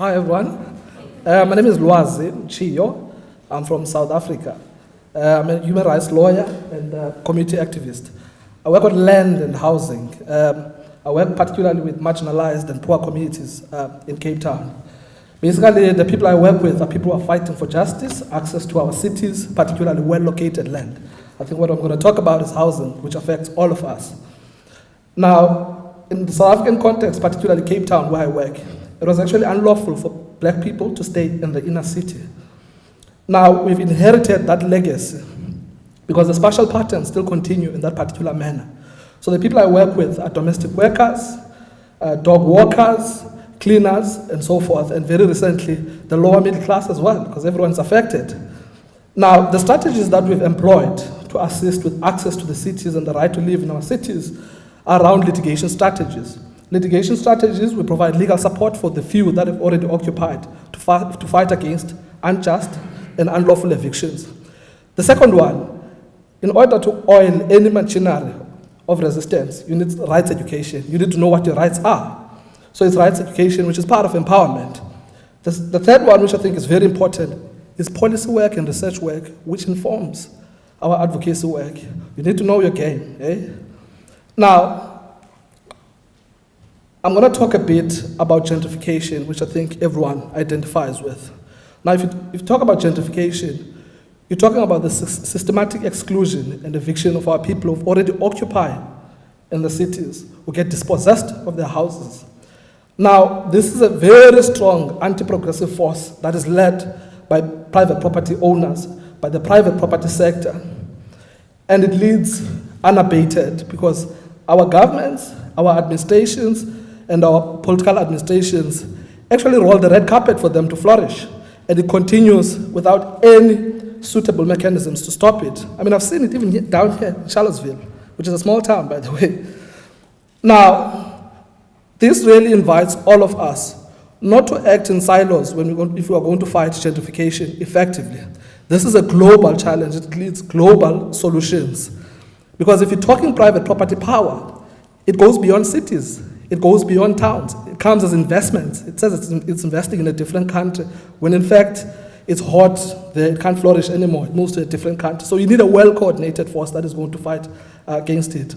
Hi everyone, my name is Lwazi Mtshiyo. I'm from South Africa. I'm a human rights lawyer and community activist. I work on land and housing. I work particularly with marginalized and poor communities in Cape Town. Basically, the people I work with are people who are fighting for justice, access to our cities, particularly well-located land. I think what I'm going to talk about is housing, which affects all of us. Now, in the South African context, particularly Cape Town, where I work, it was actually unlawful for black people to stay in the inner city. Now, we've inherited that legacy because the spatial patterns still continue in that particular manner. So the people I work with are domestic workers, dog walkers, cleaners, and so forth, and very recently, the lower middle class as well, because everyone's affected. Now, the strategies that we've employed to assist with access to the cities and the right to live in our cities are around litigation strategies. Litigation strategies, we provide legal support for the few that have already occupied to fight against unjust and unlawful evictions. The second one, in order to oil any machinery of resistance, you need rights education. You need to know what your rights are. So it's rights education, which is part of empowerment. The third one, which I think is very important, is policy work and research work, which informs our advocacy work. You need to know your game. Now, I'm going to talk a bit about gentrification, which I think everyone identifies with. Now, if you talk about gentrification, you're talking about the systematic exclusion and eviction of our people who already occupy in the cities, who get dispossessed of their houses. Now, this is a very strong anti-progressive force that is led by private property owners, by the private property sector. And it leads unabated because our governments, our administrations, and our political administrations actually roll the red carpet for them to flourish. And it continues without any suitable mechanisms to stop it. I mean, I've seen it even down here in Charlottesville, which is a small town, by the way. Now, this really invites all of us not to act in silos if we are going to fight gentrification effectively. This is a global challenge. It needs global solutions. Because if you're talking private property power, it goes beyond cities. It goes beyond towns. It comes as investments. It says it's investing in a different country, when in fact, it's hot there, it can't flourish anymore. It moves to a different country. So you need a well-coordinated force that is going to fight against it.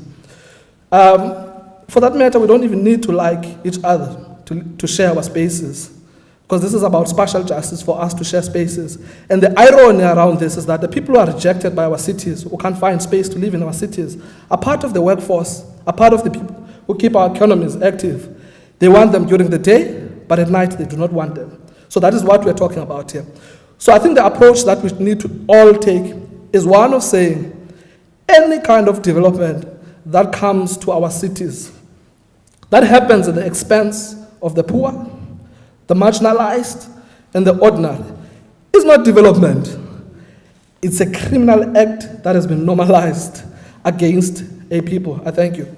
For that matter, we don't even need to like each other to share our spaces, because this is about spatial justice for us to share spaces. And the irony around this is that the people who are rejected by our cities, who can't find space to live in our cities, are part of the workforce, are part of the people who keep our economies active. They want them during the day, but at night they do not want them. So that is what we're talking about here. So I think the approach that we need to all take is one of saying any kind of development that comes to our cities, that happens at the expense of the poor, the marginalized, and the ordinary, is not development. It's a criminal act that has been normalized against a people. I thank you.